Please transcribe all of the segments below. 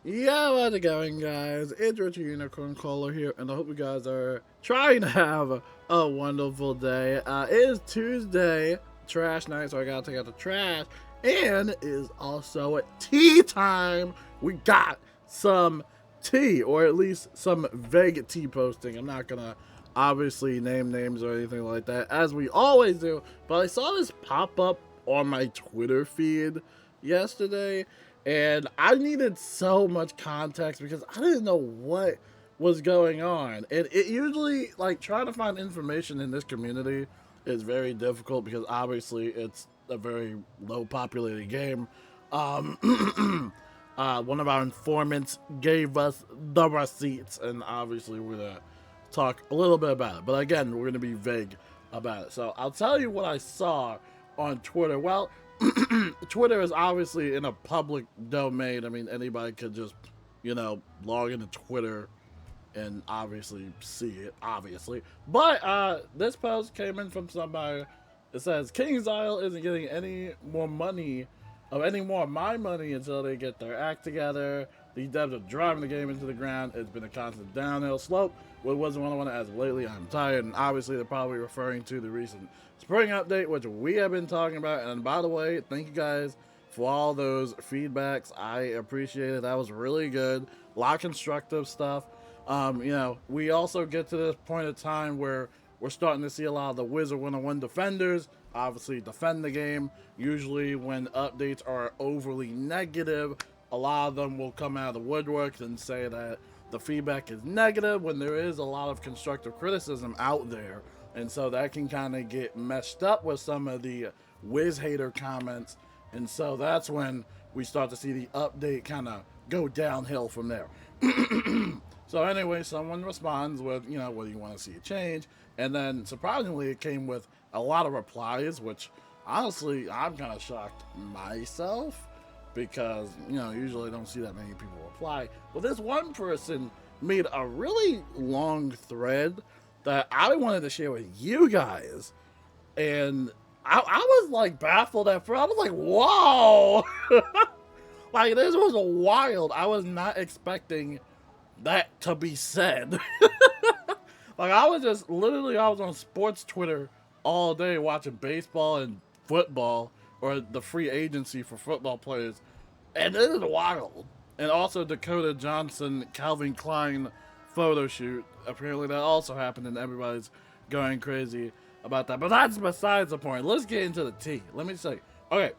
Yeah, how's it going, guys? It's Richard Unicorn Caller here, and I hope you guys are trying to have a wonderful day. It is Tuesday, trash night, so I gotta take out the trash, and it is also tea time. We got some tea, or at least some vague tea posting. I'm not gonna obviously name names or anything like that, as we always do, but I saw this pop up on my Twitter feed yesterday, and I needed so much context because I didn't know what was going on. And it usually, like, trying to find information in this community is very difficult because obviously it's a very low populated game. One of our informants gave us the receipts, and obviously we're gonna talk a little bit about it. But again, we're gonna be vague about it. So I'll tell you what I saw on Twitter. Well, Twitter is obviously in a public domain. I mean, anybody could just, log into Twitter and obviously see it, obviously. But this post came in from somebody. It says King's Isle isn't getting any more money, of any more of my money until they get their act together. These devs are driving the game into the ground. It's been a constant downhill slope. What wasn't what I want as of lately. I'm tired, and obviously they're probably referring to the recent spring update, which we have been talking about. And by the way, thank you guys for all those feedbacks. I appreciate it. That was really good. A lot of constructive stuff. We also get to this point of time where we're starting to see a lot of the Wizard101 defenders obviously defend the game. Usually, when updates are overly negative, a lot of them will come out of the woodworks and say that the feedback is negative when there is a lot of constructive criticism out there. And so that can kind of get messed up with some of the Wiz hater comments. And so that's when we start to see the update kind of go downhill from there. So anyway, someone responds with, what do you want to see a change? And then surprisingly, it came with a lot of replies, which honestly, I'm kind of shocked myself because, usually I don't see that many people reply. But this one person made a really long thread that I wanted to share with you guys. And I was like baffled at first. I was like, whoa! Like, this was wild. I was not expecting that to be said. Like, I was just literally, I was on sports Twitter all day watching baseball and football, or the free agency for football players, and it is wild. And also Dakota Johnson, Calvin Klein photo shoot. Apparently that also happened, and everybody's going crazy about that. But that's besides the point. Let's get into the tea. Let me say, okay,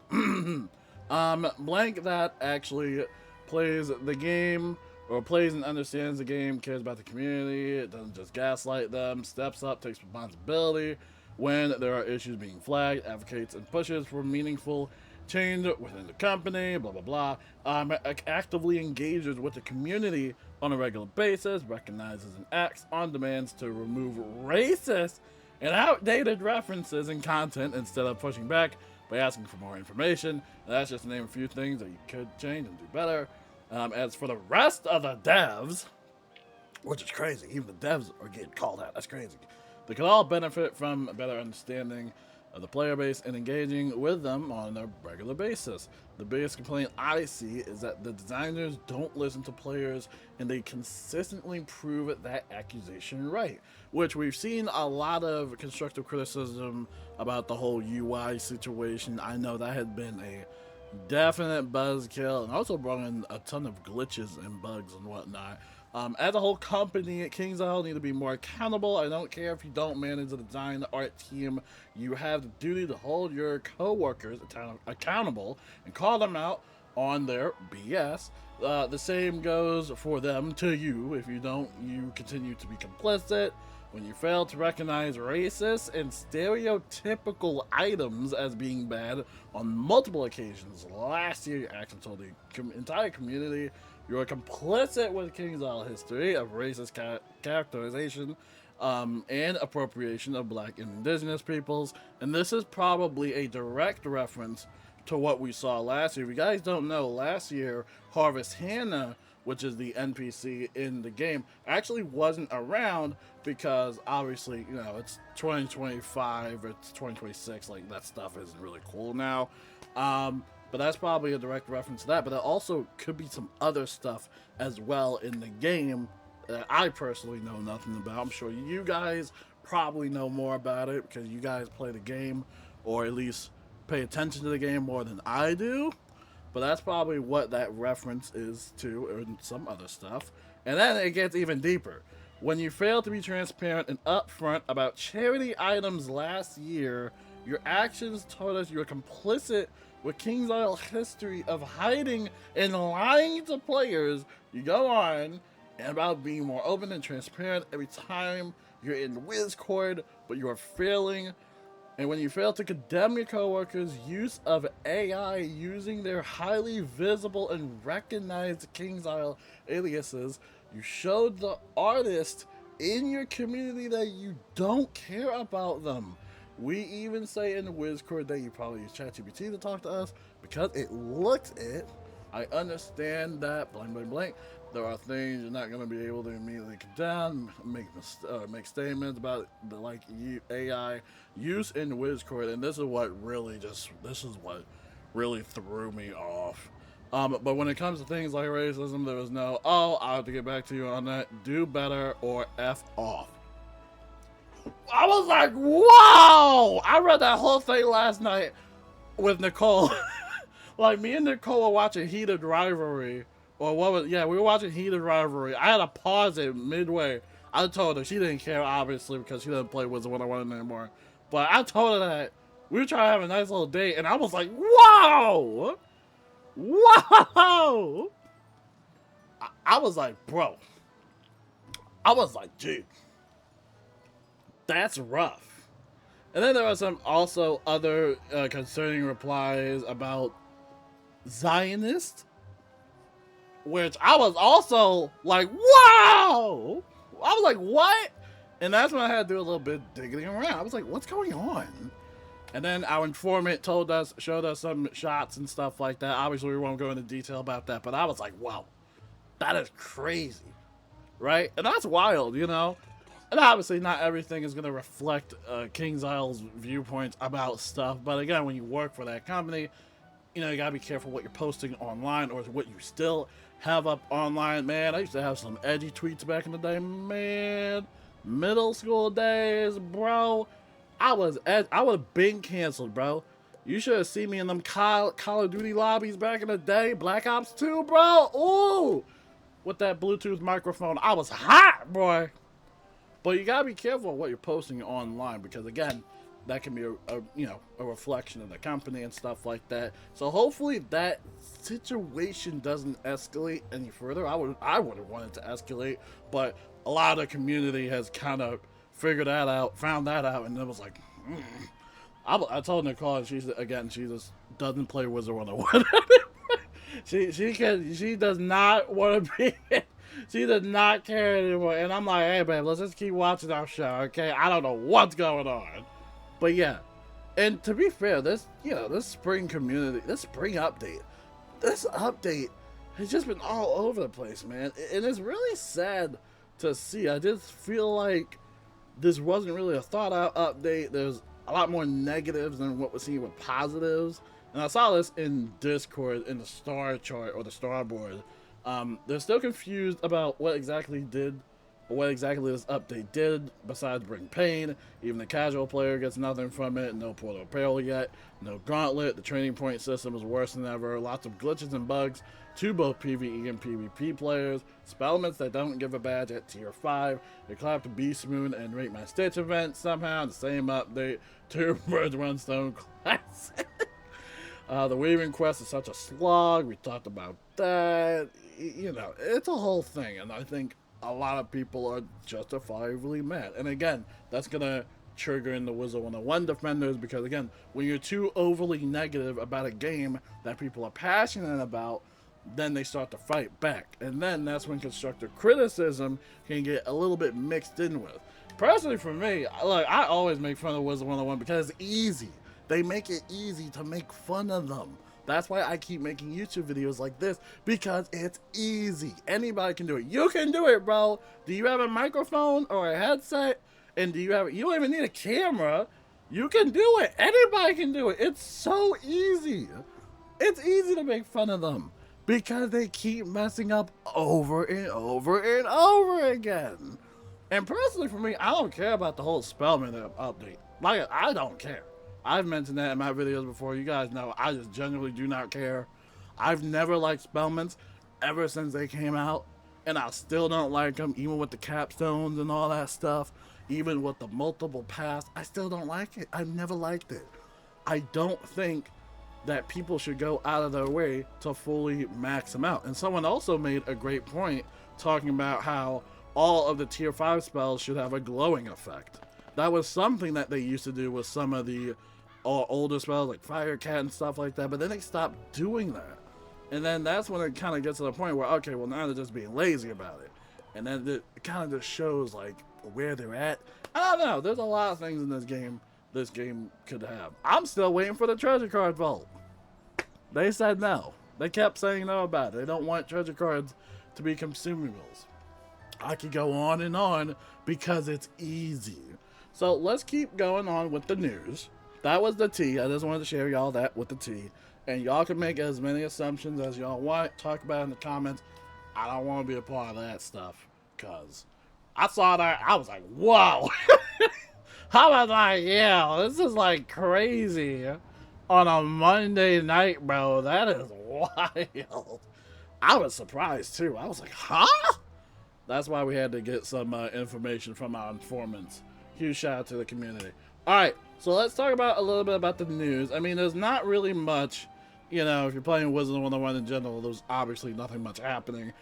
blank that actually plays the game, or plays and understands the game, cares about the community, it doesn't just gaslight them, steps up, takes responsibility when there are issues being flagged, advocates and pushes for meaningful change within the company, blah, blah, blah. Actively engages with the community on a regular basis, recognizes and acts on demands to remove racist and outdated references and content instead of pushing back by asking for more information. And that's just to name a few things that you could change and do better. As for the rest of the devs, which is crazy, even the devs are getting called out. That's crazy. They could all benefit from a better understanding of the player base and engaging with them on a regular basis. The biggest complaint I see is that the designers don't listen to players, and they consistently prove that accusation right, which we've seen a lot of constructive criticism about the whole UI situation. I know that had been a definite buzzkill, and also brought in a ton of glitches and bugs and whatnot. As a whole company at King's Isle need to be more accountable. I don't care if you don't manage the design art team. You have the duty to hold your co-workers accountable and call them out on their BS. The same goes for them to you. If you don't, you continue to be complicit. When you fail to recognize racist and stereotypical items as being bad on multiple occasions last year, your actions told the entire community you are complicit with King's Isle history of racist characterization and appropriation of black and indigenous peoples. And this is probably a direct reference to what we saw last year. If you guys don't know, last year, Harvest Hannah, which is the NPC in the game, actually wasn't around because obviously, it's 2025, it's 2026, like that stuff isn't really cool now. but that's probably a direct reference to that. But there also could be some other stuff as well in the game that I personally know nothing about. I'm sure you guys probably know more about it because you guys play the game, or at least pay attention to the game more than I do. But that's probably what that reference is to, and some other stuff. And then it gets even deeper. When you fail to be transparent and upfront about charity items last year, your actions told us you were complicit with King's Isle history of hiding and lying to players. You go on and about being more open and transparent every time you're in Wizcord, but you are failing. And when you fail to condemn your coworkers' use of AI using their highly visible and recognized King's Isle aliases, you showed the artist in your community that you don't care about them. We even say in the Wizcord that you probably use ChatGPT to talk to us because it looks it. I understand that, blank, blank, blank. There are things you're not going to be able to immediately condemn, make statements about the AI use in Wizcord, and this is what really threw me off. But when it comes to things like racism, there was no, oh, I'll have to get back to you on that, do better, or F off. I was like, whoa! I read that whole thing last night with Nicole. Like, me and Nicole were watching Heated Rivalry. Or what was, yeah, we were watching Heated Rivalry. I had to pause it midway. I told her, she didn't care, obviously, because she doesn't play Wizard101 anymore. But I told her that we were trying to have a nice little date, and I was like, whoa! Whoa! I was like, bro. I was like, dude. That's rough. And then there were some also other concerning replies about Zionist, which I was also like, wow! I was like, what? And that's when I had to do a little bit digging around. I was like, what's going on? And then our informant showed us some shots and stuff like that. Obviously, we won't go into detail about that, but I was like, wow, that is crazy, right? And that's wild, you know? And obviously, not everything is going to reflect King's Isle's viewpoints about stuff. But again, when you work for that company, you know, you got to be careful what you're posting online or what you still have up online. Man, I used to have some edgy tweets back in the day, man. Middle school days, bro. I would have been canceled, bro. You should have seen me in them Call of Duty lobbies back in the day. Black Ops 2, bro. Ooh. With that Bluetooth microphone. I was hot, boy. But you gotta be careful what you're posting online because, again, that can be a reflection of the company and stuff like that. So hopefully that situation doesn't escalate any further. I would have wanted to escalate, but a lot of the community has kind of figured that out, found that out, and it was like, I told Nicole, she just doesn't play Wizard101. she does not want to be. She does not care anymore. And I'm like, hey, babe, let's just keep watching our show, okay? I don't know what's going on. But yeah. And to be fair, this spring update has just been all over the place, man. And it's really sad to see. I just feel like this wasn't really a thought out update. There's a lot more negatives than what we're seeing with positives. And I saw this in Discord in the star chart or the star board. They're still confused about what exactly this update did besides bring pain. Even the casual player gets nothing from it. No portal apparel yet. No gauntlet. The training point system is worse than ever. Lots of glitches and bugs to both PvE and PvP players. Spellments that don't give a badge at tier 5. They collapsed Beast Moon and Rate My Stitch event somehow. The same update. 2 Birds, 1 Stone Classic. The Weaving Quest is such a slog. We talked about that. You know, it's a whole thing. And I think a lot of people are justifiably mad. And again, that's going to trigger in the Wizard101 defenders because, again, when you're too overly negative about a game that people are passionate about, then they start to fight back. And then that's when constructive criticism can get a little bit mixed in with. Personally, for me, I always make fun of Wizard101 because it's easy. They make it easy to make fun of them. That's why I keep making YouTube videos like this, because it's easy. Anybody can do it. You can do it, bro. Do you have a microphone or a headset? And you don't even need a camera. You can do it. Anybody can do it. It's so easy. It's easy to make fun of them because they keep messing up over and over and over again. And personally, for me, I don't care about the whole Spellman update. Like, I don't care. I've mentioned that in my videos before. You guys know I just genuinely do not care. I've never liked Spellmans ever since they came out, and I still don't like them, even with the capstones and all that stuff. Even with the multiple paths, I still don't like it. I've never liked it. I don't think that people should go out of their way to fully max them out. And someone also made a great point talking about how all of the tier 5 spells should have a glowing effect. That was something that they used to do with some of the older spells like Fire Cat and stuff like that, but then they stopped doing that. And then that's when it kind of gets to the point where, okay, well, now they're just being lazy about it. And then it kind of just shows like where they're at. I don't know. There's a lot of things in this game could have. I'm still waiting for the treasure card vault. They said no. They kept saying no about it. They don't want treasure cards to be consumables. I could go on and on because it's easy. So let's keep going on with the news. That was the tea. I just wanted to share y'all that with the tea. And y'all can make as many assumptions as y'all want. Talk about it in the comments. I don't want to be a part of that stuff. Because I saw that. I was like, whoa. I was like, yeah, this is like crazy. On a Monday night, bro. That is wild. I was surprised too. I was like, huh? That's why we had to get some information from our informants. Huge shout out to the community. Alright, so let's talk about a little bit about the news. I mean, there's not really much, you know, if you're playing Wizard101 in general, there's obviously nothing much happening.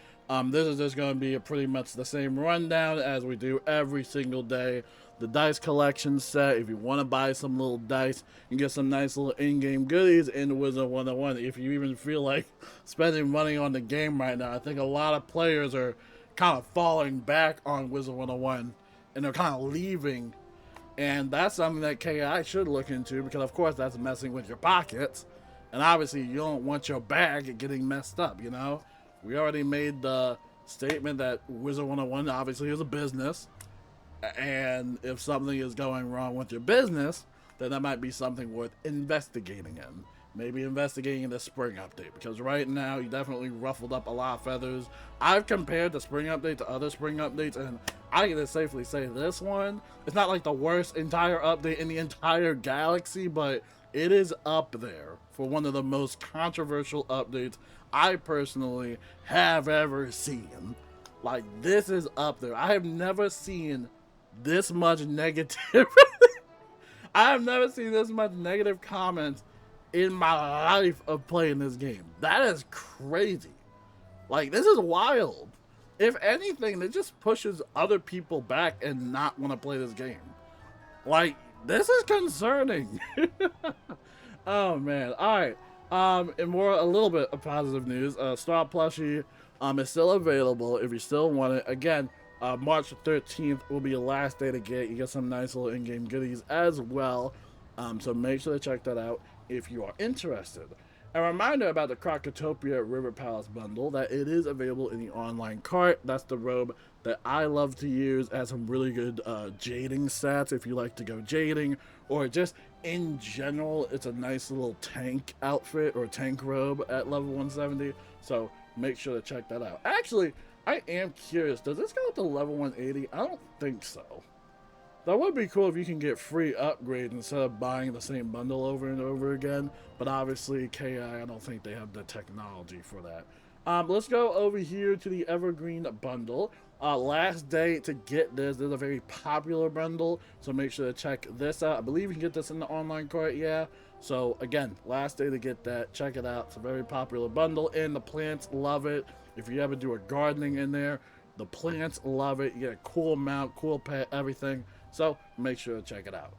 This is just going to be pretty much the same rundown as we do every single day. The dice collection set, if you want to buy some little dice, you get some nice little in-game goodies in Wizard101. If you even feel like spending money on the game right now, I think a lot of players are kind of falling back on Wizard101 and they're kind of leaving. And that's something that KI should look into because, of course, that's messing with your pockets. And obviously, you don't want your bag getting messed up, you know? We already made the statement that Wizard101 obviously is a business. And if something is going wrong with your business, then that might be something worth investigating in. Maybe investigating the spring update, because right now you definitely ruffled up a lot of feathers. I've compared the spring update to other spring updates, and I can safely say this one, it's not like the worst entire update in the entire galaxy, but it is up there for one of the most controversial updates I personally have ever seen. Like, this is up there. I have never seen this much negativity. I have never seen this much negative comments in my life of playing this game. That is crazy. Like, this is wild. If anything, it just pushes other people back and not want to play this game. Like, this is concerning. Oh man. Alright. And a little bit of positive news. Star Plushie is still available if you still want it. Again, March 13th will be your last day to get. You get some nice little in-game goodies as well. So make sure to check that out if you are interested. A reminder about the Crocotopia River Palace bundle, that it is available in the online cart. That's the robe that I love to use. It has some really good jading stats if you like to go jading, or just in general, it's a nice little tank outfit or tank robe at level 170. So make sure to check that out. Actually, I am curious, does this go up to level 180? I don't think so. That would be cool if you can get free upgrades instead of buying the same bundle over and over again. But obviously, KI, I don't think they have the technology for that. Let's go over here to the Evergreen bundle. Last day to get this. This is a very popular bundle, so make sure to check this out. I believe you can get this in the online cart, yeah. So again, last day to get that. Check it out. It's a very popular bundle, and the plants love it. If you ever do a gardening in there, the plants love it. You get a cool mount, cool pet, everything. So make sure to check it out.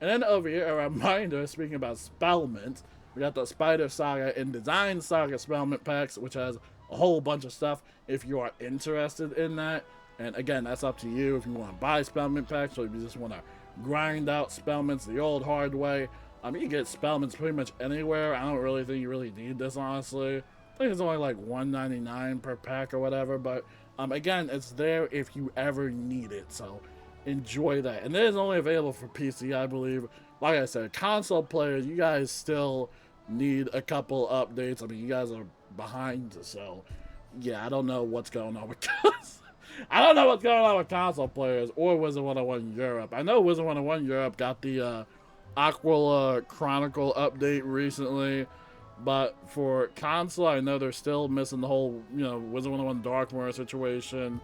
And then over here, a reminder, speaking about Spellmint, we got the Spider Saga and Design Saga Spellmint packs, which has a whole bunch of stuff if you are interested in that. And again, that's up to you if you want to buy Spellmint packs or if you just want to grind out Spellmints the old hard way. You can get Spellmints pretty much anywhere. I don't really think you really need this, honestly. I think it's only like $1.99 per pack or whatever, but again, it's there if you ever need it, so enjoy that. And it is only available for PC, I believe. Like I said, console players, you guys still need a couple updates. I mean, you guys are behind, so yeah, I don't know what's going on with I don't know what's going on with console players or Wizard101 Europe. I know Wizard101 Europe got the Aquila Chronicle update recently, but for console, I know they're still missing the whole, Wizard101 Darkmoor situation.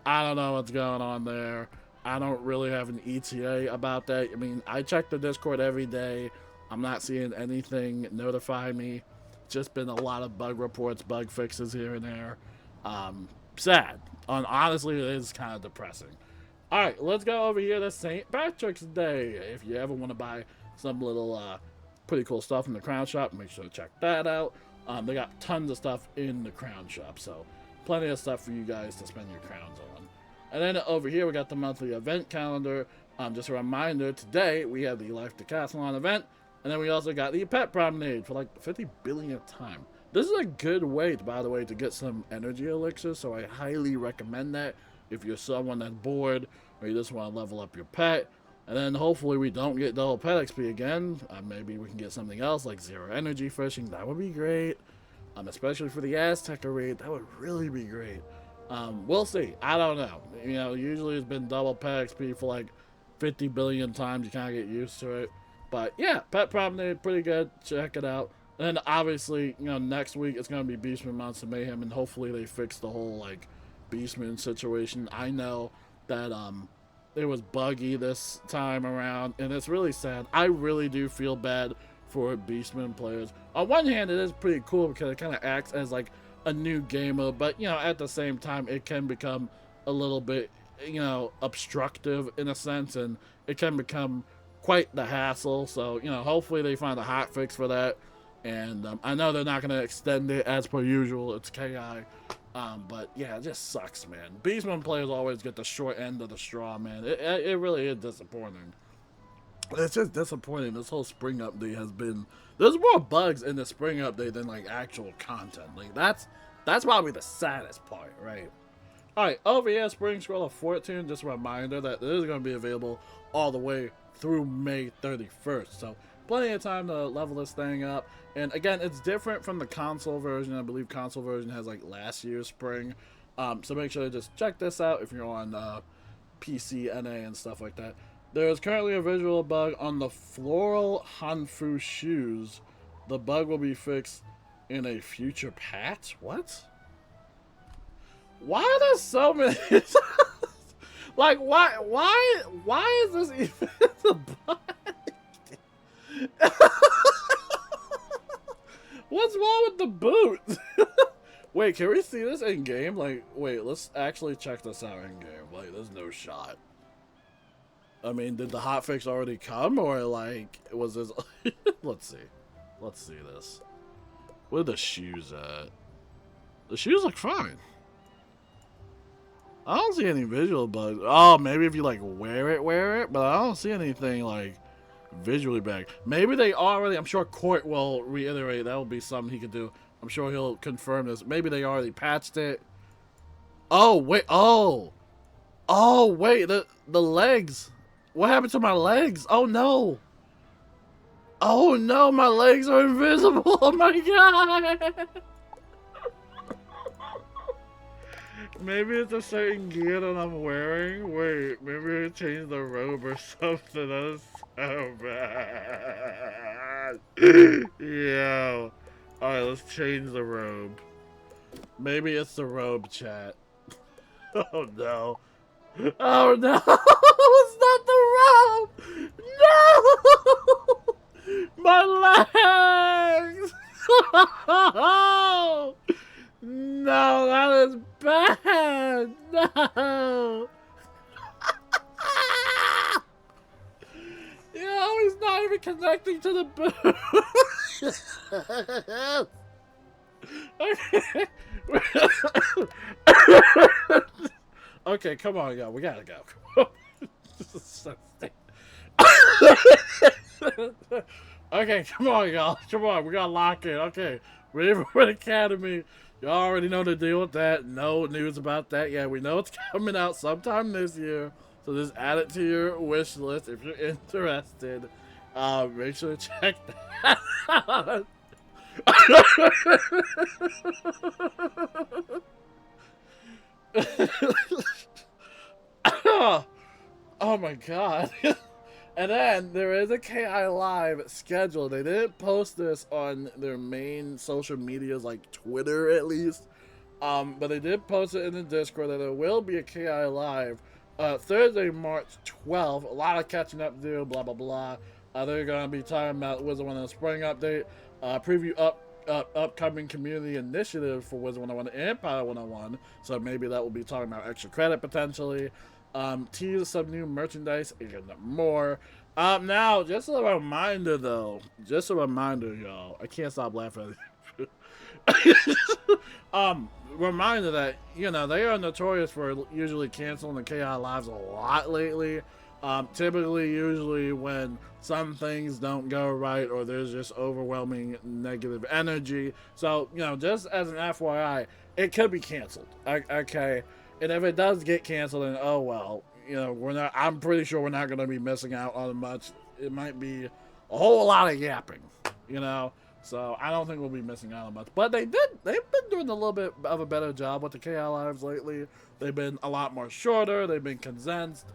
I don't know what's going on there. I don't really have an ETA about that. I mean, I check the Discord every day. I'm not seeing anything notify me. Just been a lot of bug reports, bug fixes here and there. Sad. Honestly, it is kind of depressing. Alright, let's go over here to St. Patrick's Day. If you ever want to buy some little pretty cool stuff in the Crown Shop, make sure to check that out. They got tons of stuff in the Crown Shop, so plenty of stuff for you guys to spend your crowns on. And then over here, we got the monthly event calendar. Just a reminder, today we have the Life Decathlon event, and then we also got the Pet Promenade for like 50 billionth time. This is a good way, by the way, to get some energy elixirs, so I highly recommend that if you're someone that's bored or you just want to level up your pet. And then hopefully we don't get double pet XP again. Maybe we can get something else like zero energy fishing. That would be great. Especially for the Aztec raid, that would really be great. We'll see. I don't know. Usually it's been double pet XP for like 50 billion times. You kind of get used to it. But yeah, Pet Promenade, pretty good. Check it out. And then obviously, next week it's going to be Beastman Monster Mayhem, and hopefully they fix the whole, like, Beastman situation. I know that, it was buggy this time around, and it's really sad. I really do feel bad for Beastman players. On one hand, it is pretty cool because it kind of acts as, like, a new game mode, but, at the same time, it can become a little bit, obstructive in a sense, and it can become quite the hassle. So, hopefully they find a hot fix for that. And I know they're not going to extend it as per usual. It's KI. But yeah, it just sucks, man. Beastman players always get the short end of the straw, man. It really is disappointing. It's just disappointing. This whole spring update has been... There's more bugs in the spring update than, like, actual content. Like, that's probably the saddest part, right? Alright, over here, Spring Scroll of Fortune. Just a reminder that this is going to be available all the way through May 31st. So, plenty of time to level this thing up. And again, it's different from the console version. I believe console version has like last year's spring. So make sure to just check this out if you're on PC, NA, and stuff like that. There is currently a visual bug on the floral Hanfu shoes. The bug will be fixed in a future patch. What? Why are there so many? Like, why is this even the bug? What's wrong with the boots? Wait, can we see this in game? Like, wait, let's actually check this out in game. Like, there's no shot. I mean, did the hotfix already come, or like, was this? Let's see. Let's see this. Where are the shoes at? The shoes look fine. I don't see any visual bugs. Oh, maybe if you like wear it, but I don't see anything like visually bad. Maybe they already, I'm sure Court will reiterate, that will be something he could do. I'm sure he'll confirm this. Maybe they already patched it. Oh, wait. Oh, wait. The legs. What happened to my legs? Oh, no. Oh, no. My legs are invisible. Oh, my God. Maybe it's a certain gear that I'm wearing. Wait, maybe I changed the robe or something. That is so bad. Yo. Alright, let's change the robe. Maybe it's the robe, chat. Oh no. Oh no! It's not the robe! No! My legs! No, that is bad! No! Yo, he's not even connecting to the boot! Okay, come on, y'all. We gotta go. This is so stupid. Okay, come on, y'all. Come on, we gotta lock in. Okay, Ravenwood Academy. Y'all already know the deal with that. No news about that yet. We know it's coming out sometime this year. So just add it to your wish list if you're interested. Make sure to check that out. Oh my god. And then there is a KI Live scheduled. They didn't post this on their main social medias, like Twitter at least. But they did post it in the Discord that there will be a KI Live Thursday, March 12th. A lot of catching up to do, blah, blah, blah. They're going to be talking about Wizard101 Spring Update, preview upcoming community initiatives for Wizard101 and Power101. So maybe that will be talking about extra credit potentially. Tease some new merchandise and more. Now, just a reminder though. Just a reminder, y'all. I can't stop laughing. Reminder that, you know, they are notorious for usually canceling the KI Lives a lot lately. Typically, usually when some things don't go right or there's just overwhelming negative energy. So, you know, just as an FYI, it could be canceled. Okay. And if it does get canceled, then oh well, you know, I'm pretty sure we're not going to be missing out on much. It might be a whole lot of yapping, you know. So I don't think we'll be missing out on much. But they've been doing a little bit of a better job with the KI Lives lately. They've been a lot more shorter. They've been condensed.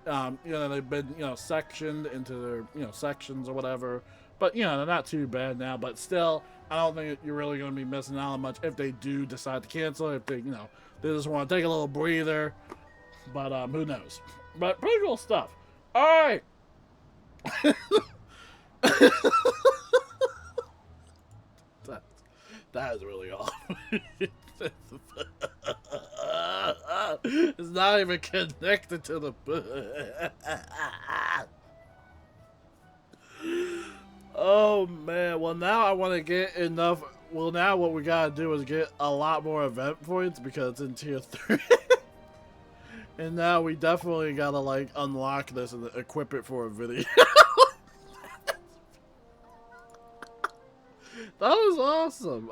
You know, they've been, you know, sectioned into their, you know, sections or whatever. But, you know, they're not too bad now. But still, I don't think you're really going to be missing out on much if they do decide to cancel. If they, you know, they just want to take a little breather. But who knows? But pretty cool stuff. All right. That is really off. It's not even connected to the. Oh man. Well, now I want to get enough. Well, now what we gotta do is get a lot more event points because it's in tier 3. And now we definitely gotta like unlock this and equip it for a video. That was awesome.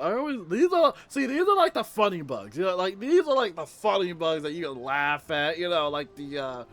These are like the funny bugs. You know, like these are like the funny bugs that you can laugh at. You know, like the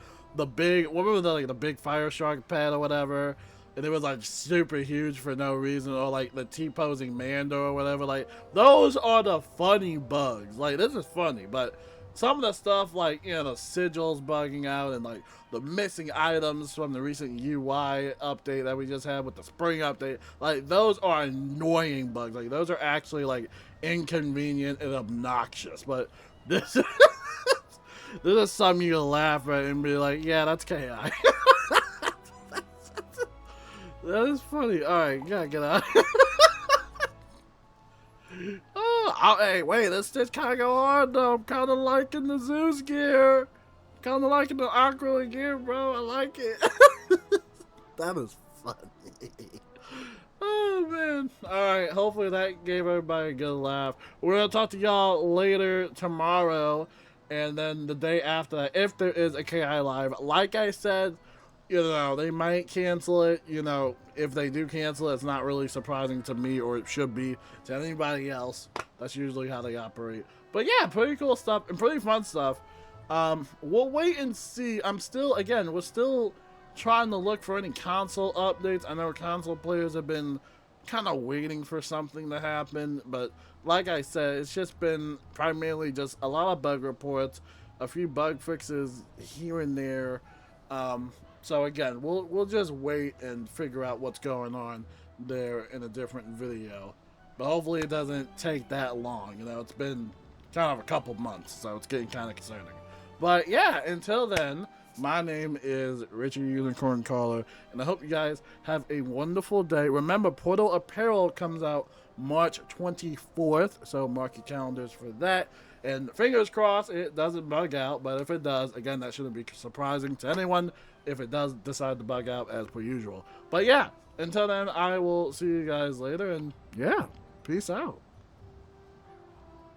big, what was the, like the big fire shark pet or whatever, and it was like super huge for no reason, or like the T-posing Mando or whatever. Like those are the funny bugs. Like this is funny, but some of the stuff like, you know, the sigils bugging out and like the missing items from the recent UI update that we just had with the spring update, like those are annoying bugs. Like those are actually like inconvenient and obnoxious. But this this is something you can laugh at and be like, yeah, that's KI. That is funny. All right, gotta get out. Oh, hey, wait, let's just kind of go on, though. I'm kind of liking the Zeus gear. Kind of liking the Aquila gear, bro. I like it. That is funny. Oh, man. Alright, hopefully that gave everybody a good laugh. We're going to talk to y'all later tomorrow, and then the day after that, if there is a KI Live. Like I said, you know, they might cancel it. You know, if they do cancel it, it's not really surprising to me, or it should be to anybody else. That's usually how they operate. But yeah, pretty cool stuff and pretty fun stuff. We'll wait and see. We're still trying to look for any console updates. I know console players have been kind of waiting for something to happen, but like I said, it's just been primarily just a lot of bug reports, a few bug fixes here and there. So again, we'll just wait and figure out what's going on there in a different video. But hopefully it doesn't take that long. You know, it's been kind of a couple months, so it's getting kind of concerning. But yeah, until then, my name is Richard Unicorn Caller, and I hope you guys have a wonderful day. Remember, Portal Apparel comes out March 24th, so mark your calendars for that. And fingers crossed it doesn't bug out, but if it does, again, that shouldn't be surprising to anyone if it does decide to bug out as per usual. But yeah, until then, I will see you guys later, and yeah, peace out.